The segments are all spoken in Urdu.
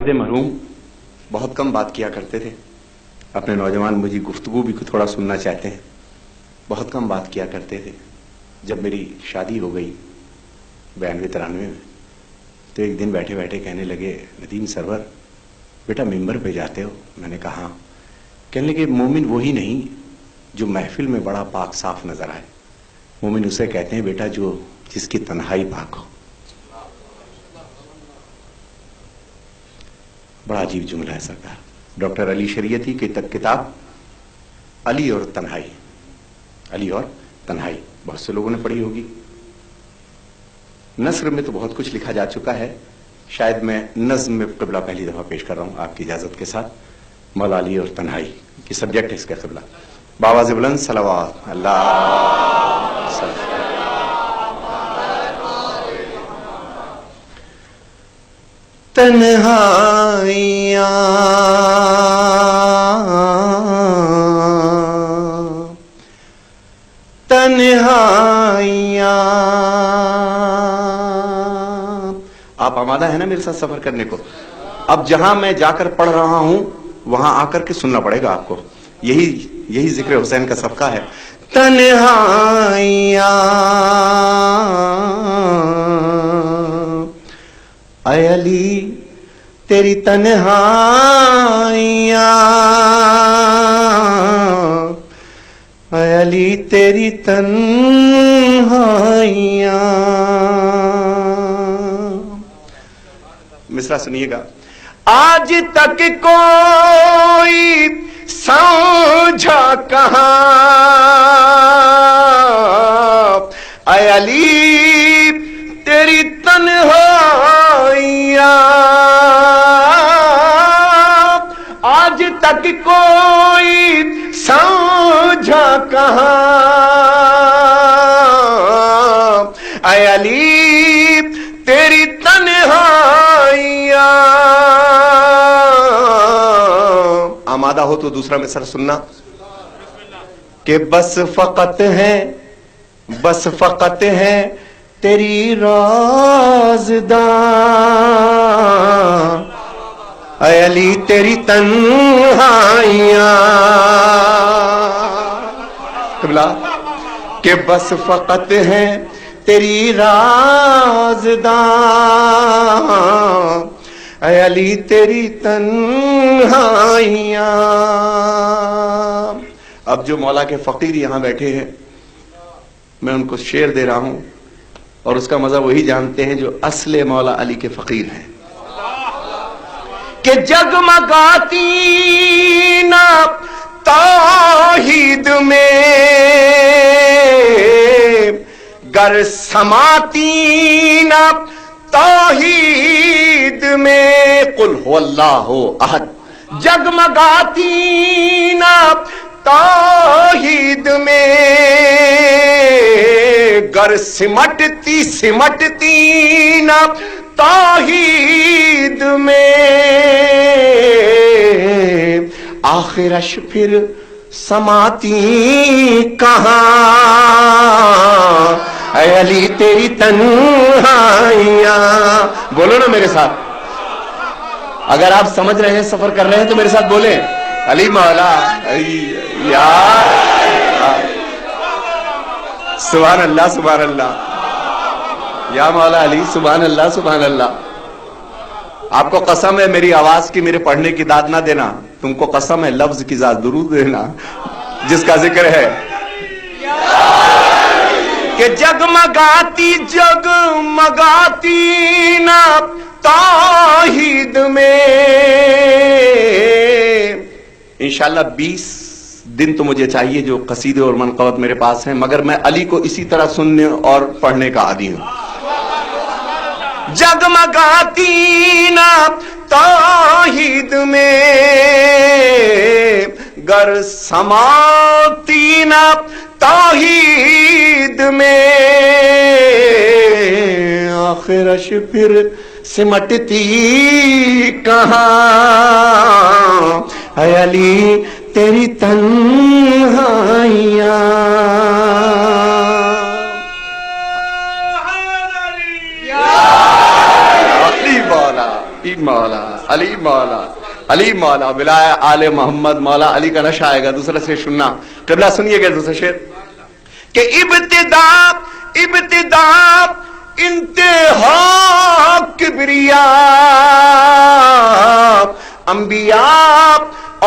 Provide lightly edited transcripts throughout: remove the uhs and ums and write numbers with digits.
والد مرحوم بہت کم بات کیا کرتے تھے. اپنے نوجوان مجھے گفتگو بھی تھوڑا سننا چاہتے ہیں. بہت کم بات کیا کرتے تھے. جب میری شادی ہو گئی 92-93 میں تو ایک دن بیٹھے بیٹھے کہنے لگے ندیم سرور بیٹا ممبر پہ جاتے ہو؟ میں نے کہا ہاں. کہنے لگے مومن وہی نہیں جو محفل میں بڑا پاک صاف نظر آئے. مومن اسے کہتے ہیں بیٹا جو جس کی تنہائی پاک ہو. بڑا عجیب جملہ ہے سرکار. ڈاکٹر علی شریعتی کی کتاب علی اور تنہائی، علی اور تنہائی بہت سے لوگوں نے پڑھی ہوگی. نثر میں تو بہت کچھ لکھا جا چکا ہے. شاید میں نظم میں قبلہ پہلی دفعہ پیش کر رہا ہوں آپ کی اجازت کے ساتھ. مولا علی اور تنہائی کی سبجیکٹ ہے اس کا قبلہ. باواز بلند صلوات اللہ صلی. تنہائیاں تنہائیاں. آپ آمادہ ہیں نا میرے ساتھ سفر کرنے کو؟ اب جہاں میں جا کر پڑھ رہا ہوں وہاں آ کر کے سننا پڑے گا آپ کو. یہی ذکر حسین کا صفقہ ہے. تنہائیاں اے علی تیری تنہائیاں، اے علی تیری تنہائیاں. مصرع سنیے گا. آج تک کوئی سمجھا کہاں اے علی تیری تنہائیاں. آج تک کوئی سمجھا کہاں اے علی تیری تنہائیاں. آمادہ ہو تو دوسرا مصرع سننا کہ بس فقط ہے تیری رازداں اے علی تیری تنہائیاں. قبلہ کہ بس فقط ہے تیری رازداں اے علی تیری تنہائیاں. اب جو مولا کے فقیر یہاں بیٹھے ہیں میں ان کو شعر دے رہا ہوں اور اس کا مزہ وہی جانتے ہیں جو اصل مولا علی کے فقیر ہیں. کہ جگمگاتی نا توحید میں گر سماتی نا توحید میں قل هو اللہ احد. جگمگاتی نا توحید میں گر سمٹتی نا توحید میں آخرش پھر سماتی کہاں اے علی تیری تنہائیاں. بولو نا میرے ساتھ. اگر آپ سمجھ رہے ہیں سفر کر رہے ہیں تو میرے ساتھ بولیں علی مولا یار. سبحان اللہ سبحان اللہ یا مولا علی سبحان اللہ سبحان اللہ. آپ کو قسم ہے میری آواز کی میرے پڑھنے کی داد نہ دینا. تم کو قسم ہے لفظ کی ذات درود دینا جس کا ذکر ہے کہ جگمگاتی نا توحید میں. انشاءاللہ 20 دن تو مجھے چاہیے جو قصیدے اور منقبت میرے پاس ہیں مگر میں علی کو اسی طرح سننے اور پڑھنے کا عادی ہوں. جگمگاتی نا توحید میں گر سماتی نا توحید میں آخرش پھر سمٹتی کہاں اے علی تیری تنہائیاں. علی مولا علی مولا علی مولا بلائے آل محمد مولا علی کا نشہ آئے گا. دوسرا شعر سننا قبلہ, سنیے گا دوسرا شعر کہ ابتدا انتہا کبریا انبیاء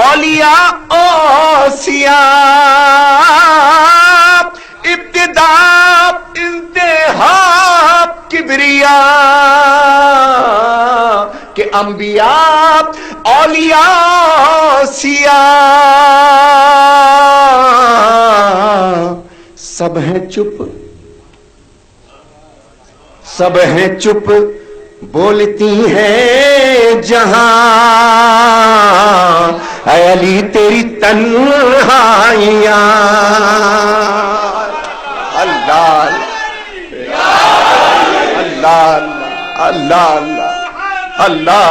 اولیاء اوصیاء, ابتدا انتہا کبریا کہ انبیاء اولیاء اوصیاء سب ہیں چپ, سب ہیں چپ بولتی ہیں جہاں اے علی تیری تنہائیاں. اللہ اللہ اللہ اللہ اللہ.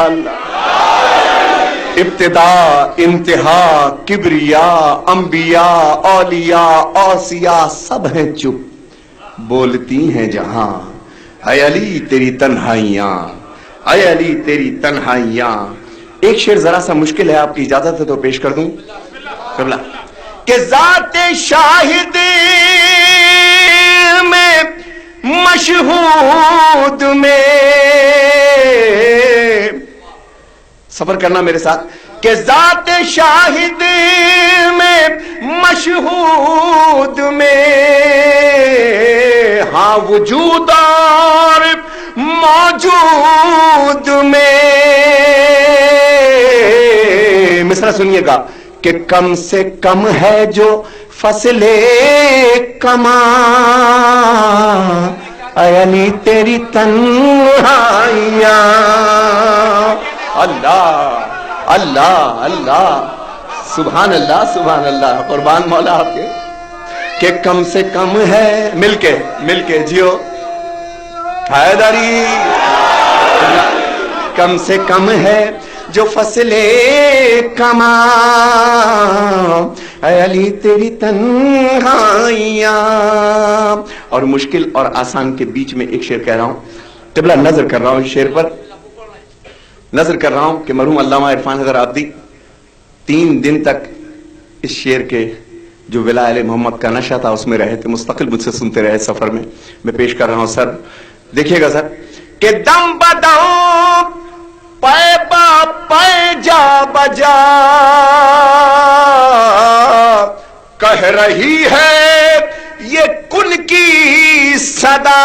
ابتدا انتہا کبریا انبیاء اولیاء اوصیاء سب ہیں چپ بولتی ہیں جہاں اے علی تیری تنہائیاں, اے علی تیری تنہائیاں. ایک شعر ذرا سا مشکل ہے, آپ کی اجازت ہے تو پیش کر دوں قبلہ کہ ذات شاہد میں مشہود میں, سفر کرنا میرے ساتھ, کہ ذات شاہد میں مشہود میں ہاں وجود اور موجود میں. مصرع سنیے گا کہ کم سے کم ہے جو فصل کماں اے علی تیری تنہائیاں. اللہ اللہ اللہ سبحان اللہ سبحان اللہ, قربان مولا آپ کے. کہ کم سے کم ہے مل کے جیو حیدری, کم سے کم ہے جو فصل کماں اے علی تیری تنہائیاں. اور مشکل اور آسان کے بیچ میں ایک شعر کہہ رہا ہوں قبلہ, نظر کر رہا ہوں اس شعر پر, نظر کر رہا ہوں کہ مرحوم علامہ عرفان حیدر عابدی 3 دن تک اس شعر کے جو ولایت محمد کا نشہ تھا اس میں رہے تھے, مستقل مجھ سے سنتے رہے سفر میں. میں پیش کر رہا ہوں سر, دیکھیے گا سر کہ دم بدم پے با پے جا بجا کہہ رہی ہے یہ کن کی صدا,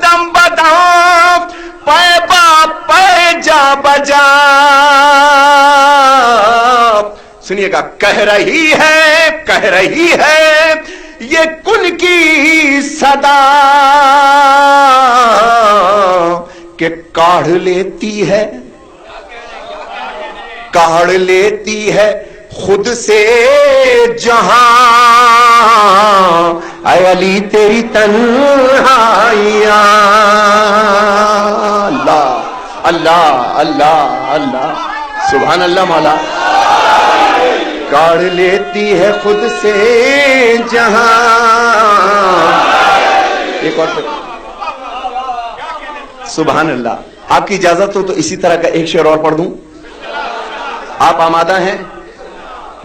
دم بدم پے با پے جا بجا, سنیے گا کہہ رہی ہے یہ کن کی صدا کہ کاڑھ لیتی ہے خود سے جہاں اے علی تیری تنہائیاں. اللہ اللہ اللہ اللہ سبحان اللہ مولا. کاڑھ لیتی ہے خود سے جہاں. ایک اور سبحان اللہ. آپ کی اجازت ہو تو اسی طرح کا ایک شعر اور پڑھ دوں, آپ آمادہ ہیں؟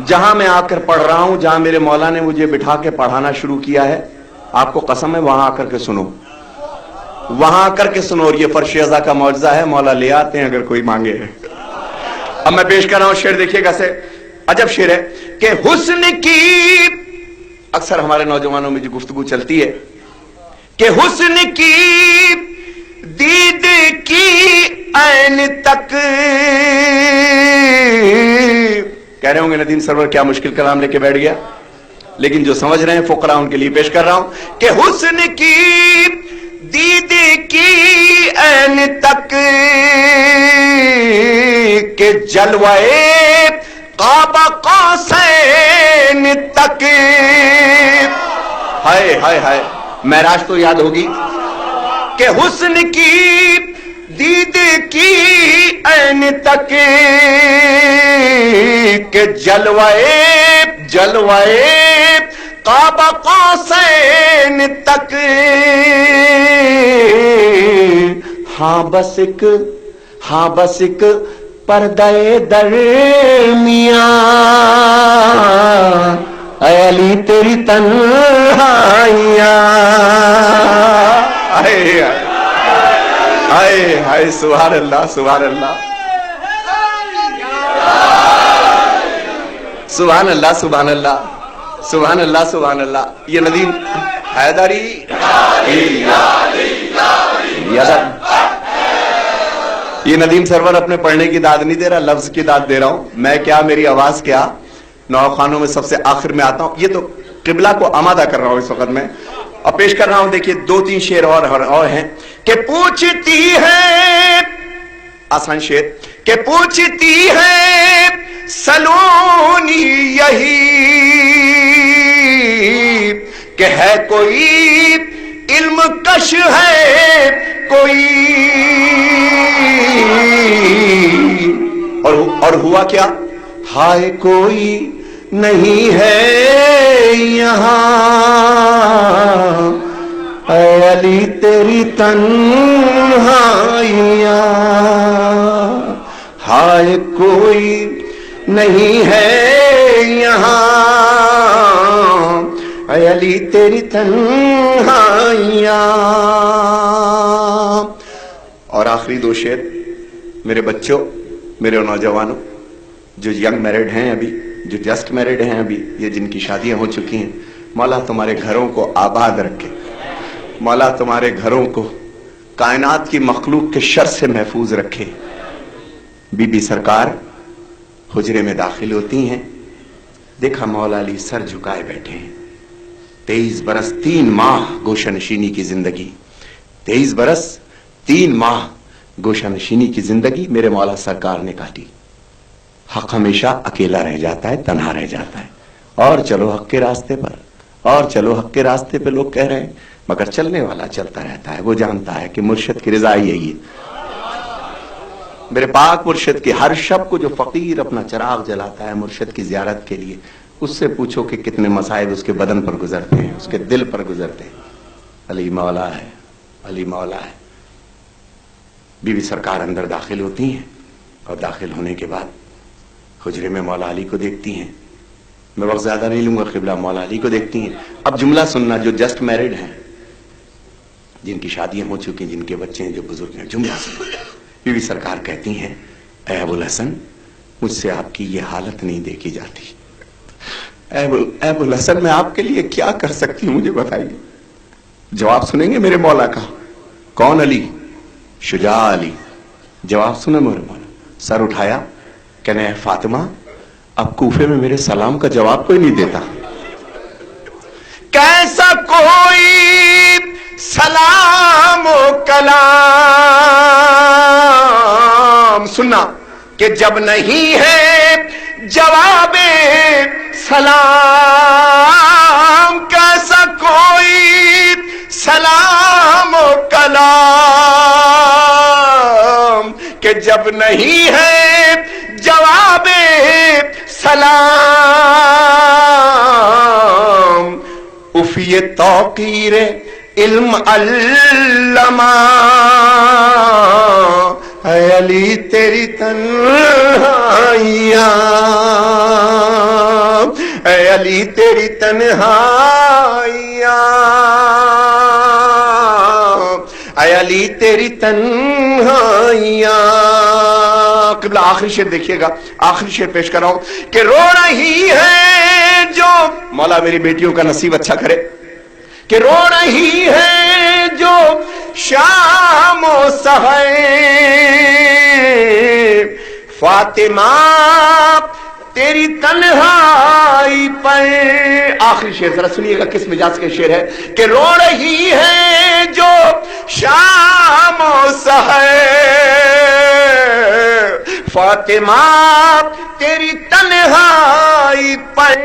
جہاں میں آ کر پڑھ رہا ہوں, جہاں میرے مولا نے مجھے بٹھا کے پڑھانا شروع کیا ہے, آپ کو قسم ہے وہاں آ کر کے سنو, وہاں آ کر کے سنو. اور یہ فرش ازا کا معجزہ ہے, مولا لے آتے ہیں اگر کوئی مانگے. اب میں پیش کر رہا ہوں شعر, دیکھیے گا سے عجب شعر ہے کہ حسن کی, اکثر ہمارے نوجوانوں میں جو گفتگو چلتی ہے کہ حسن کی دید کی عین تک, کہہ رہے ہوں گے ندیم سرور کیا مشکل کلام لے کے بیٹھ گیا, لیکن جو سمجھ رہے ہیں فقراء ان کے لیے پیش کر رہا ہوں کہ حسن کی دید کی عین تک کہ جلوے قاب قوسین تک. ہائے ہائے ہائے, معراج تو یاد ہوگی کہ حسن کی دید کی عین تک کہ جلوے قاب قوسین تک، ہاں بس ایک پردے درمیان، اے علی تیری تنہائیاں، ہائے سبحان اللہ سبحان اللہ سبحان اللہ سبحان اللہ سبحان اللہ سبحان اللہ. یہ ندیم حیدری یہ ندیم سرور اپنے پڑھنے کی داد نہیں دے رہا، لفظ کی داد دے رہا ہوں. میں کیا، میری آواز کیا، نوخانوں میں سب سے آخر میں آتا ہوں. یہ تو قبلہ کو آمادہ کر رہا ہوں اس وقت میں، اور پیش کر رہا ہوں. دیکھیے 2-3 شعر اور ہیں کہ پوچھتی ہے، آسان شعر، کہ پوچھتی ہے سلونی یہی کہ ہے کوئی علم کش ہے کوئی، اور ہوا کیا، ہائے کوئی نہیں ہے یہاں، اے علی تیری تنہائیاں، ہائے کوئی نہیں ہے یہاں، اے علی تیری تنہائیاں. اور آخری 2 شعر میرے بچوں، میرے نوجوانوں جو ینگ میرڈ ہیں ابھی، جو جسٹ میرڈ ہیں ابھی، یہ جن کی شادیاں ہو چکی ہیں، مولا تمہارے گھروں کو آباد رکھے، مولا تمہارے گھروں کو کائنات کی مخلوق کے شر سے محفوظ رکھے. بی بی سرکار حجرے میں داخل ہوتی ہیں، دیکھا مولا علی سر جھکائے بیٹھے ہیں. 23 برس 3 ماہ گوشہ نشینی کی زندگی، 23 برس 3 ماہ گوشہ نشینی کی زندگی میرے مولا سرکار نے کاٹی. حق ہمیشہ اکیلا رہ جاتا ہے، تنہا رہ جاتا ہے. اور چلو حق کے راستے پر، اور چلو حق کے راستے پہ لوگ کہہ رہے ہیں، مگر چلنے والا چلتا رہتا ہے. وہ جانتا ہے کہ مرشد کی رضا یہی ہے. میرے پاک مرشد کی ہر شب کو جو فقیر اپنا چراغ جلاتا ہے مرشد کی زیارت کے لیے، اس سے پوچھو کہ کتنے مصائب اس کے بدن پر گزرتے ہیں، اس کے دل پر گزرتے ہیں. علی مولا ہے، علی مولا ہے. بی بی سرکار اندر داخل ہوتی ہیں، اور داخل ہونے کے بعد حجرے میں مولا علی کو دیکھتی ہیں. میں وقت زیادہ نہیں لوں گا، قبلہ مولا علی کو دیکھتی ہیں. اب جملہ سننا، جو جسٹ میرڈ ہیں، جن کی شادیاں ہو چکی ہیں، جن کے بچے ہیں، جو بزرگ ہیں، جملہ سننا. بی بی سرکار کہتی ہیں، اے ابوالحسن مجھ سے آپ کی یہ حالت نہیں دیکھی جاتی. اے ابوالحسن میں آپ کے لیے کیا کر سکتی ہوں، مجھے بتائیے. جواب سنیں گے میرے مولا کا. کون علی؟ شجاع علی. جواب سنا میرے مولا. سر اٹھایا، کہنے اے فاطمہ اب کوفے میں میرے سلام کا جواب کوئی نہیں دیتا. کیسا کوئی سلام و کلام، سننا کہ جب نہیں ہے جواب سلام، کیسا کوئی سلام و کلام کہ جب نہیں ہے جواب سلام. افی توقیر علم علما، اے علی تیری تنہائیاں، اے علی تیری تنہائیاں، اے علی تیری تنہائیاں. قبلہ آخری شعر دیکھیے گا، آخری شعر پیش کر رہا ہوں کہ رو رہی ہے جو، مولا میری بیٹیوں کا نصیب اچھا کرے، کہ رو رہی ہے جو شام و سحر فاطمہ تیری تنہائی پر. آخری شعر ذرا سنیے گا کس مزاج کے شعر ہے کہ رو رہی ہے جو شام و سحر فاطمہ تیری تنہائی پر.